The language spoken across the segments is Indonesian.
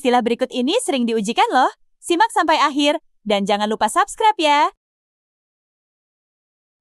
Istilah berikut ini sering diujikan loh. Simak sampai akhir, dan jangan lupa subscribe ya.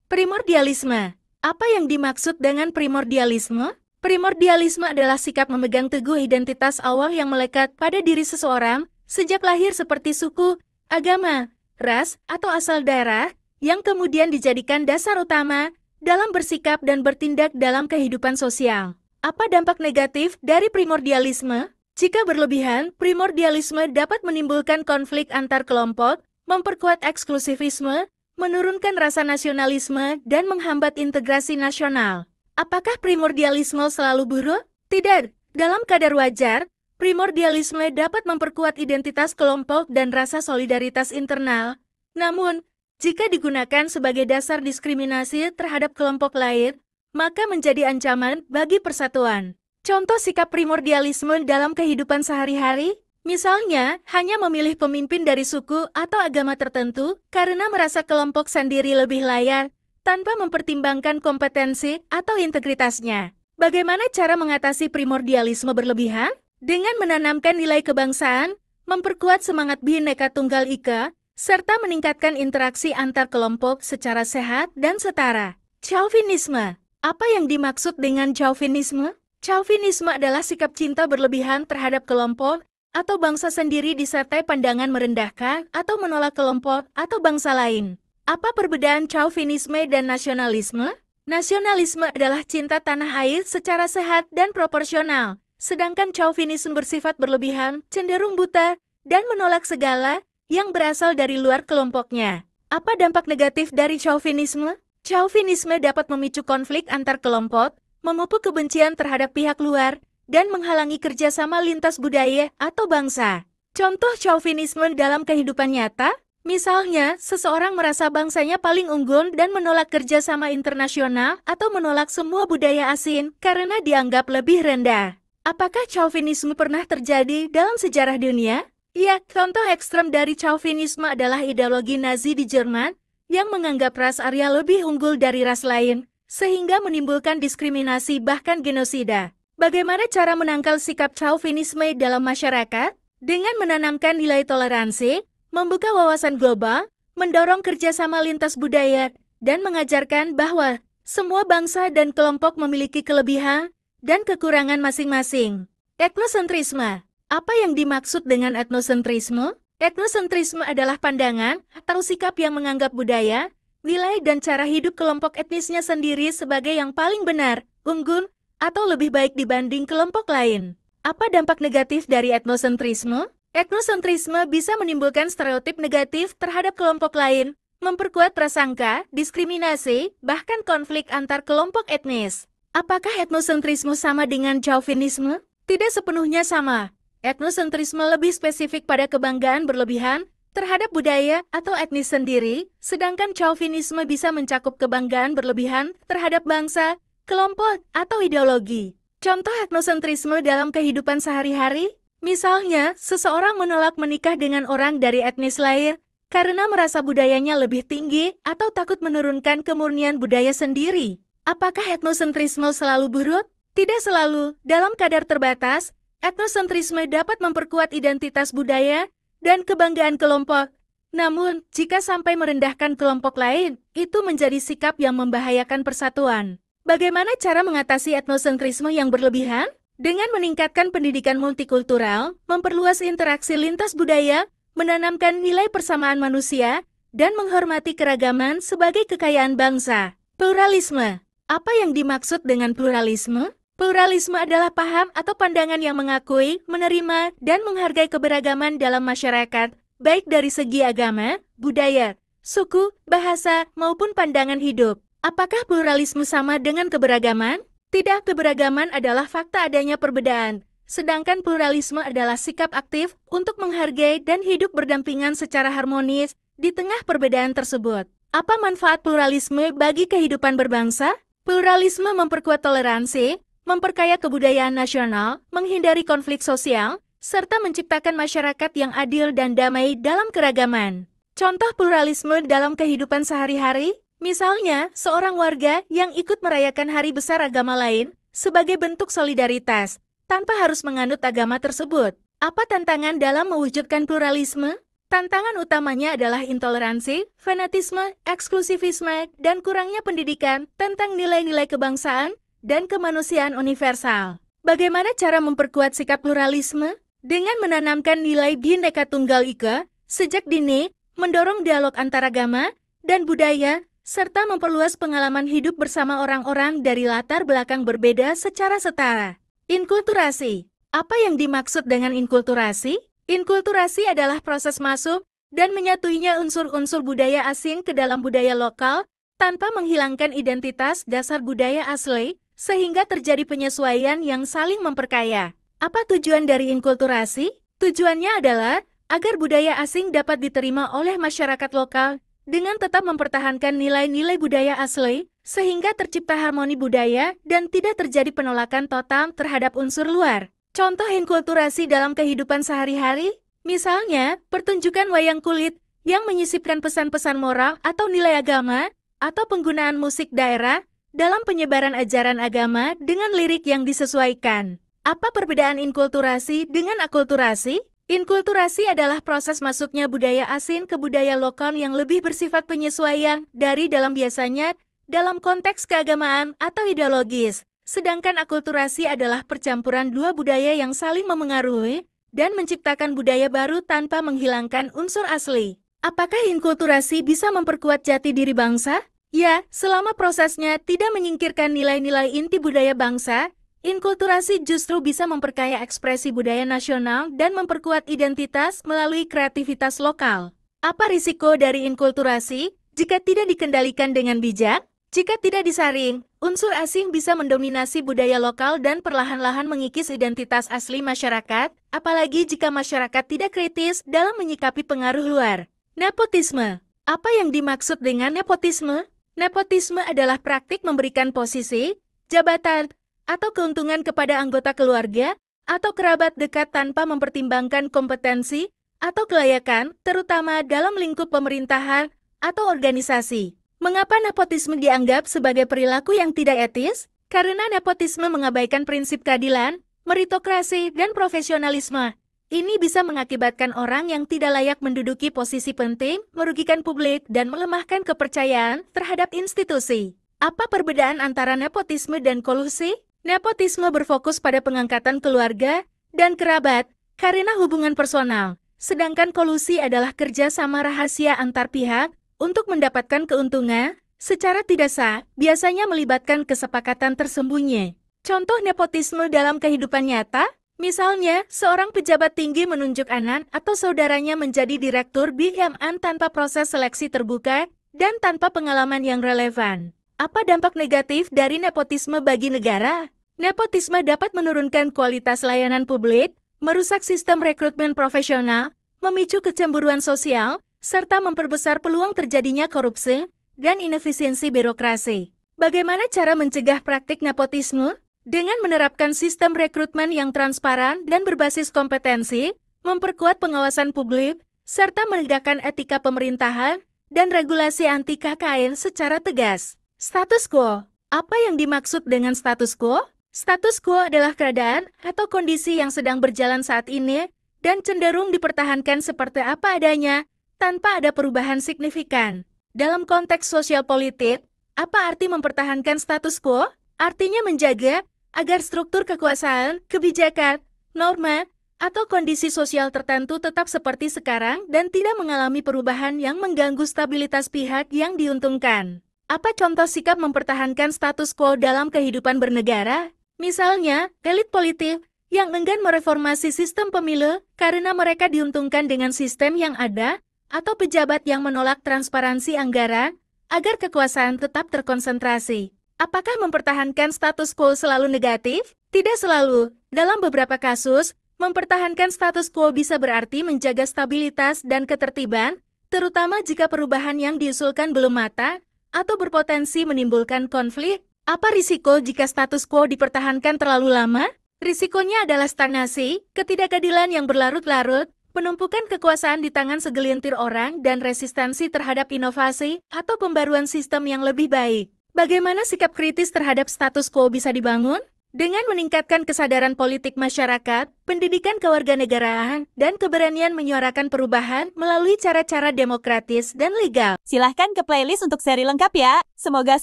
Primordialisme. Apa yang dimaksud dengan primordialisme? Primordialisme adalah sikap memegang teguh identitas awal yang melekat pada diri seseorang sejak lahir seperti suku, agama, ras, atau asal daerah, yang kemudian dijadikan dasar utama dalam bersikap dan bertindak dalam kehidupan sosial. Apa dampak negatif dari primordialisme? Jika berlebihan, primordialisme dapat menimbulkan konflik antar kelompok, memperkuat eksklusivisme, menurunkan rasa nasionalisme, dan menghambat integrasi nasional. Apakah primordialisme selalu buruk? Tidak. Dalam kadar wajar, primordialisme dapat memperkuat identitas kelompok dan rasa solidaritas internal. Namun, jika digunakan sebagai dasar diskriminasi terhadap kelompok lain, maka menjadi ancaman bagi persatuan. Contoh sikap primordialisme dalam kehidupan sehari-hari, misalnya hanya memilih pemimpin dari suku atau agama tertentu karena merasa kelompok sendiri lebih layak, tanpa mempertimbangkan kompetensi atau integritasnya. Bagaimana cara mengatasi primordialisme berlebihan? Dengan menanamkan nilai kebangsaan, memperkuat semangat Bhinneka Tunggal Ika, serta meningkatkan interaksi antar kelompok secara sehat dan setara. Chauvinisme. Apa yang dimaksud dengan chauvinisme? Chauvinisme adalah sikap cinta berlebihan terhadap kelompok atau bangsa sendiri disertai pandangan merendahkan atau menolak kelompok atau bangsa lain. Apa perbedaan chauvinisme dan nasionalisme? Nasionalisme adalah cinta tanah air secara sehat dan proporsional, sedangkan chauvinisme bersifat berlebihan, cenderung buta, dan menolak segala yang berasal dari luar kelompoknya. Apa dampak negatif dari chauvinisme? Chauvinisme dapat memicu konflik antar kelompok, memupuk kebencian terhadap pihak luar, dan menghalangi kerjasama lintas budaya atau bangsa. Contoh chauvinisme dalam kehidupan nyata, misalnya seseorang merasa bangsanya paling unggul dan menolak kerjasama internasional atau menolak semua budaya asing karena dianggap lebih rendah. Apakah chauvinisme pernah terjadi dalam sejarah dunia? Ya, contoh ekstrem dari chauvinisme adalah ideologi Nazi di Jerman yang menganggap ras Arya lebih unggul dari ras lain, sehingga menimbulkan diskriminasi bahkan genosida. Bagaimana cara menangkal sikap chauvinisme dalam masyarakat? Dengan menanamkan nilai toleransi, membuka wawasan global, mendorong kerjasama lintas budaya, dan mengajarkan bahwa semua bangsa dan kelompok memiliki kelebihan dan kekurangan masing-masing. Etnosentrisme. Apa yang dimaksud dengan etnosentrisme? Etnosentrisme adalah pandangan atau sikap yang menganggap budaya, nilai dan cara hidup kelompok etnisnya sendiri sebagai yang paling benar, unggul, atau lebih baik dibanding kelompok lain. Apa dampak negatif dari etnosentrisme? Etnosentrisme bisa menimbulkan stereotip negatif terhadap kelompok lain, memperkuat prasangka, diskriminasi, bahkan konflik antar kelompok etnis. Apakah etnosentrisme sama dengan chauvinisme? Tidak sepenuhnya sama. Etnosentrisme lebih spesifik pada kebanggaan berlebihan terhadap budaya atau etnis sendiri, sedangkan chauvinisme bisa mencakup kebanggaan berlebihan terhadap bangsa, kelompok, atau ideologi. Contoh etnosentrisme dalam kehidupan sehari-hari, misalnya seseorang menolak menikah dengan orang dari etnis lain karena merasa budayanya lebih tinggi atau takut menurunkan kemurnian budaya sendiri. Apakah etnosentrisme selalu buruk? Tidak selalu. Dalam kadar terbatas, etnosentrisme dapat memperkuat identitas budaya dan kebanggaan kelompok. Namun, jika sampai merendahkan kelompok lain, itu menjadi sikap yang membahayakan persatuan. Bagaimana cara mengatasi etnosentrisme yang berlebihan? Dengan meningkatkan pendidikan multikultural, memperluas interaksi lintas budaya, menanamkan nilai persamaan manusia, dan menghormati keragaman sebagai kekayaan bangsa. Pluralisme. Apa yang dimaksud dengan pluralisme? Pluralisme adalah paham atau pandangan yang mengakui, menerima, dan menghargai keberagaman dalam masyarakat, baik dari segi agama, budaya, suku, bahasa, maupun pandangan hidup. Apakah pluralisme sama dengan keberagaman? Tidak, keberagaman adalah fakta adanya perbedaan, sedangkan pluralisme adalah sikap aktif untuk menghargai dan hidup berdampingan secara harmonis di tengah perbedaan tersebut. Apa manfaat pluralisme bagi kehidupan berbangsa? Pluralisme memperkuat toleransi, memperkaya kebudayaan nasional, menghindari konflik sosial, serta menciptakan masyarakat yang adil dan damai dalam keragaman. Contoh pluralisme dalam kehidupan sehari-hari, misalnya seorang warga yang ikut merayakan hari besar agama lain sebagai bentuk solidaritas, tanpa harus menganut agama tersebut. Apa tantangan dalam mewujudkan pluralisme? Tantangan utamanya adalah intoleransi, fanatisme, eksklusivisme, dan kurangnya pendidikan tentang nilai-nilai kebangsaan dan kemanusiaan universal. Bagaimana cara memperkuat sikap pluralisme? Dengan menanamkan nilai Bhinneka Tunggal Ika sejak dini, mendorong dialog antaragama dan budaya, serta memperluas pengalaman hidup bersama orang-orang dari latar belakang berbeda secara setara. Inkulturasi. Apa yang dimaksud dengan inkulturasi? Inkulturasi adalah proses masuk dan menyatuinya unsur-unsur budaya asing ke dalam budaya lokal tanpa menghilangkan identitas dasar budaya asli, sehingga terjadi penyesuaian yang saling memperkaya. Apa tujuan dari inkulturasi? Tujuannya adalah agar budaya asing dapat diterima oleh masyarakat lokal dengan tetap mempertahankan nilai-nilai budaya asli, sehingga tercipta harmoni budaya dan tidak terjadi penolakan total terhadap unsur luar. Contoh inkulturasi dalam kehidupan sehari-hari, misalnya pertunjukan wayang kulit yang menyisipkan pesan-pesan moral atau nilai agama, atau penggunaan musik daerah dalam penyebaran ajaran agama dengan lirik yang disesuaikan. Apa perbedaan inkulturasi dengan akulturasi? Inkulturasi adalah proses masuknya budaya asing ke budaya lokal yang lebih bersifat penyesuaian dari dalam, biasanya dalam konteks keagamaan atau ideologis. Sedangkan akulturasi adalah percampuran dua budaya yang saling memengaruhi dan menciptakan budaya baru tanpa menghilangkan unsur asli. Apakah inkulturasi bisa memperkuat jati diri bangsa? Ya, selama prosesnya tidak menyingkirkan nilai-nilai inti budaya bangsa, inkulturasi justru bisa memperkaya ekspresi budaya nasional dan memperkuat identitas melalui kreativitas lokal. Apa risiko dari inkulturasi jika tidak dikendalikan dengan bijak? Jika tidak disaring, unsur asing bisa mendominasi budaya lokal dan perlahan-lahan mengikis identitas asli masyarakat, apalagi jika masyarakat tidak kritis dalam menyikapi pengaruh luar. Nepotisme. Apa yang dimaksud dengan nepotisme? Nepotisme adalah praktik memberikan posisi, jabatan, atau keuntungan kepada anggota keluarga atau kerabat dekat tanpa mempertimbangkan kompetensi atau kelayakan, terutama dalam lingkup pemerintahan atau organisasi. Mengapa nepotisme dianggap sebagai perilaku yang tidak etis? Karena nepotisme mengabaikan prinsip keadilan, meritokrasi, dan profesionalisme. Ini bisa mengakibatkan orang yang tidak layak menduduki posisi penting, merugikan publik, dan melemahkan kepercayaan terhadap institusi. Apa perbedaan antara nepotisme dan kolusi? Nepotisme berfokus pada pengangkatan keluarga dan kerabat karena hubungan personal, sedangkan kolusi adalah kerja sama rahasia antar pihak untuk mendapatkan keuntungan secara tidak sah, biasanya melibatkan kesepakatan tersembunyi. Contoh nepotisme dalam kehidupan nyata, misalnya seorang pejabat tinggi menunjuk anak atau saudaranya menjadi direktur BUMN tanpa proses seleksi terbuka dan tanpa pengalaman yang relevan. Apa dampak negatif dari nepotisme bagi negara? Nepotisme dapat menurunkan kualitas layanan publik, merusak sistem rekrutmen profesional, memicu kecemburuan sosial, serta memperbesar peluang terjadinya korupsi dan inefisiensi birokrasi. Bagaimana cara mencegah praktik nepotisme? Dengan menerapkan sistem rekrutmen yang transparan dan berbasis kompetensi, memperkuat pengawasan publik, serta menegakkan etika pemerintahan dan regulasi anti KKN secara tegas. Status quo. Apa yang dimaksud dengan status quo? Status quo adalah keadaan atau kondisi yang sedang berjalan saat ini dan cenderung dipertahankan seperti apa adanya, tanpa ada perubahan signifikan. Dalam konteks sosial politik, apa arti mempertahankan status quo? Artinya menjaga agar struktur kekuasaan, kebijakan, norma, atau kondisi sosial tertentu tetap seperti sekarang dan tidak mengalami perubahan yang mengganggu stabilitas pihak yang diuntungkan. Apa contoh sikap mempertahankan status quo dalam kehidupan bernegara? Misalnya, elit politik yang enggan mereformasi sistem pemilu karena mereka diuntungkan dengan sistem yang ada, atau pejabat yang menolak transparansi anggaran agar kekuasaan tetap terkonsentrasi. Apakah mempertahankan status quo selalu negatif? Tidak selalu. Dalam beberapa kasus, mempertahankan status quo bisa berarti menjaga stabilitas dan ketertiban, terutama jika perubahan yang diusulkan belum matang atau berpotensi menimbulkan konflik. Apa risiko jika status quo dipertahankan terlalu lama? Risikonya adalah stagnasi, ketidakadilan yang berlarut-larut, penumpukan kekuasaan di tangan segelintir orang, dan resistensi terhadap inovasi atau pembaruan sistem yang lebih baik. Bagaimana sikap kritis terhadap status quo bisa dibangun? Dengan meningkatkan kesadaran politik masyarakat, pendidikan kewarganegaraan, dan keberanian menyuarakan perubahan melalui cara-cara demokratis dan legal. Silahkan ke playlist untuk seri lengkap ya. Semoga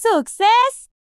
sukses!